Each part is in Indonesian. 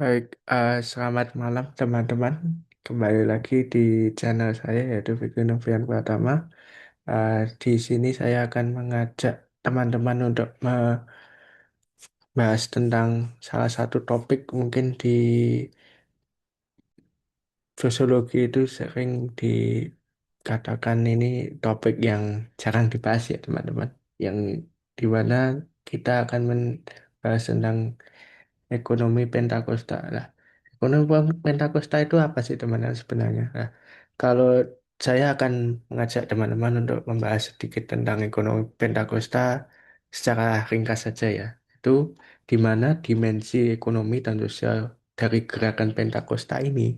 Baik, selamat malam teman-teman. Kembali lagi di channel saya yaitu Vicky Novian Pratama. Di sini saya akan mengajak teman-teman untuk membahas tentang salah satu topik mungkin di sosiologi itu sering dikatakan ini topik yang jarang dibahas ya teman-teman. Yang dimana kita akan membahas tentang ekonomi Pentakosta lah. Ekonomi Pentakosta itu apa sih teman-teman sebenarnya? Nah, kalau saya akan mengajak teman-teman untuk membahas sedikit tentang ekonomi Pentakosta secara ringkas saja ya. Itu di mana dimensi ekonomi dan sosial dari gerakan Pentakosta ini,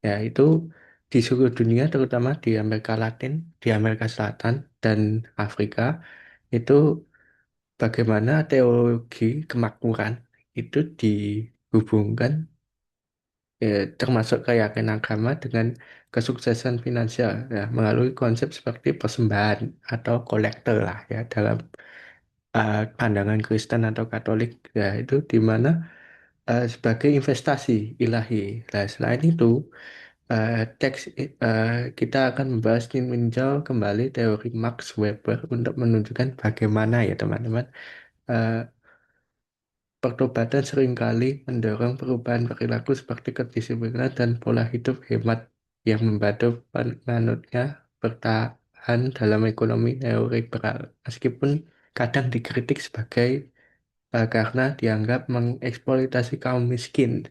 ya itu di seluruh dunia terutama di Amerika Latin, di Amerika Selatan dan Afrika itu bagaimana teologi kemakmuran itu dihubungkan termasuk keyakinan agama dengan kesuksesan finansial ya, melalui konsep seperti persembahan atau kolektor lah ya dalam pandangan Kristen atau Katolik ya itu di mana sebagai investasi ilahi. Nah, selain itu eh, teks eh, kita akan membahas meninjau kembali teori Max Weber untuk menunjukkan bagaimana ya teman-teman eh, pertobatan seringkali mendorong perubahan perilaku seperti kedisiplinan dan pola hidup hemat yang membantu penganutnya bertahan dalam ekonomi neoliberal. Meskipun kadang dikritik sebagai karena dianggap mengeksploitasi kaum miskin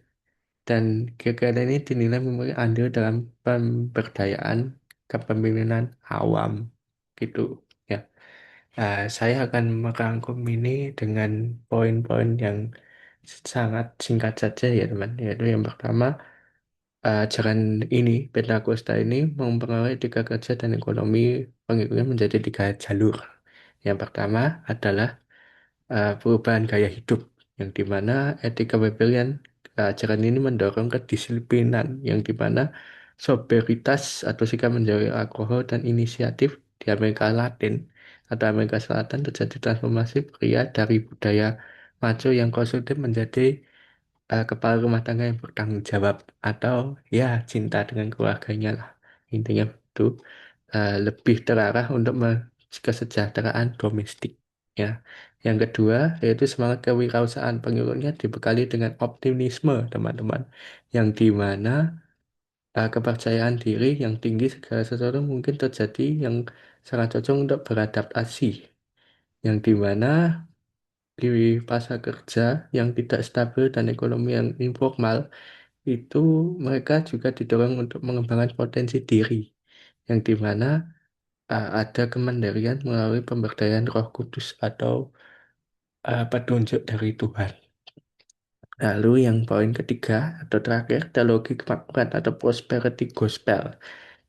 dan kegiatan ini dinilai memiliki andil dalam pemberdayaan kepemimpinan awam gitu ya. Saya akan merangkum ini dengan poin-poin yang sangat singkat saja ya teman. Yaitu yang pertama, ajaran ini, Pentakosta ini mempengaruhi etika kerja dan ekonomi pengikutnya menjadi tiga jalur. Yang pertama adalah perubahan gaya hidup, yang dimana etika Weberian ajaran ini mendorong kedisiplinan, yang dimana sobriety atau sikap menjauhi alkohol dan inisiatif di Amerika Latin atau Amerika Selatan terjadi transformasi pria dari budaya macho yang konsumtif menjadi kepala rumah tangga yang bertanggung jawab atau ya cinta dengan keluarganya lah intinya itu lebih terarah untuk kesejahteraan domestik ya. Yang kedua yaitu semangat kewirausahaan pengikutnya dibekali dengan optimisme teman-teman yang dimana kepercayaan diri yang tinggi segala sesuatu mungkin terjadi yang sangat cocok untuk beradaptasi yang dimana di pasar kerja yang tidak stabil dan ekonomi yang informal itu mereka juga didorong untuk mengembangkan potensi diri yang dimana ada kemandirian melalui pemberdayaan Roh Kudus atau petunjuk dari Tuhan. Lalu yang poin ketiga atau terakhir teologi kemakmuran atau prosperity gospel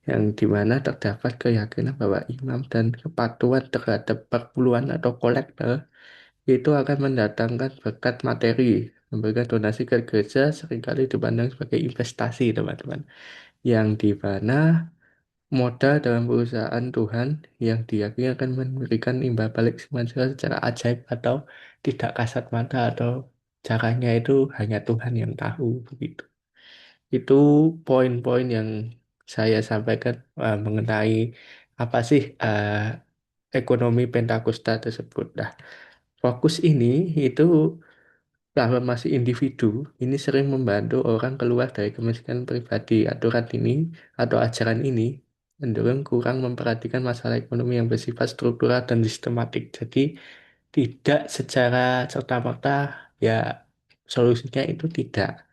yang dimana terdapat keyakinan bahwa imam dan kepatuhan terhadap perpuluhan atau kolektor itu akan mendatangkan berkat materi. Memberikan donasi ke gereja seringkali dipandang sebagai investasi, teman-teman. Yang di mana modal dalam perusahaan Tuhan yang diyakini akan memberikan imbal balik finansial secara ajaib atau tidak kasat mata atau caranya itu hanya Tuhan yang tahu begitu. Itu poin-poin yang saya sampaikan mengenai apa sih ekonomi Pentakosta tersebut. Nah, fokus ini itu kalau masih individu, ini sering membantu orang keluar dari kemiskinan pribadi. Aturan ini atau ajaran ini cenderung kurang memperhatikan masalah ekonomi yang bersifat struktural dan sistematik. Jadi tidak secara serta-merta ya solusinya itu tidak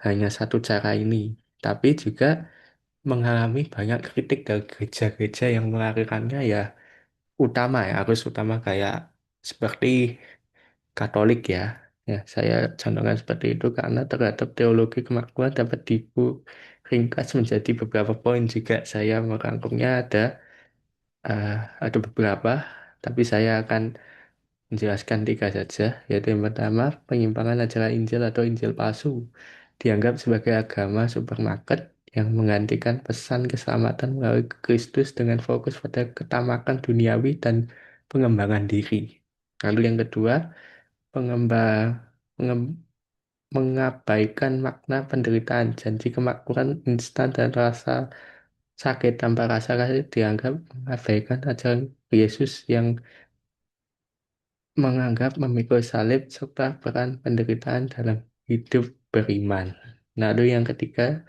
hanya satu cara ini, tapi juga mengalami banyak kritik dari gereja-gereja yang melarikannya ya utama ya harus utama kayak seperti Katolik ya. Ya, saya contohkan seperti itu karena terhadap teologi kemakmuran dapat ringkas menjadi beberapa poin jika saya merangkumnya eh, ada beberapa, tapi saya akan menjelaskan tiga saja, yaitu yang pertama, penyimpangan ajaran Injil atau Injil palsu dianggap sebagai agama supermarket yang menggantikan pesan keselamatan melalui Kristus dengan fokus pada ketamakan duniawi dan pengembangan diri. Lalu yang kedua, pengembang mengabaikan makna penderitaan, janji kemakmuran instan dan rasa sakit tanpa rasa kasih dianggap mengabaikan ajaran Yesus yang menganggap memikul salib serta peran penderitaan dalam hidup beriman. Lalu yang ketiga,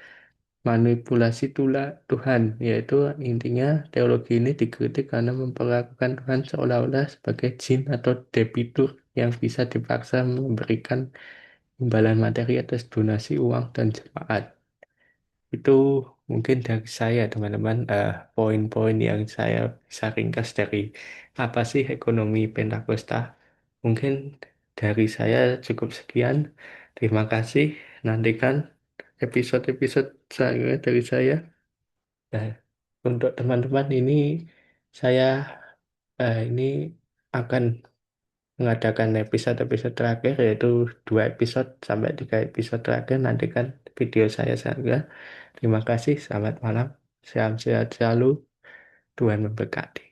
manipulasi Tuhan, yaitu intinya teologi ini dikritik karena memperlakukan Tuhan seolah-olah sebagai jin atau debitur yang bisa dipaksa memberikan imbalan materi atas donasi uang dan jemaat. Itu mungkin dari saya, teman-teman, poin-poin yang saya bisa ringkas dari apa sih ekonomi Pentakosta. Mungkin dari saya cukup sekian. Terima kasih. Nantikan episode-episode selanjutnya dari saya. Nah, untuk teman-teman ini saya ini akan mengadakan episode-episode terakhir yaitu 2 episode sampai 3 episode terakhir. Nantikan video saya saja. Terima kasih, selamat malam. Salam sehat selalu. Tuhan memberkati.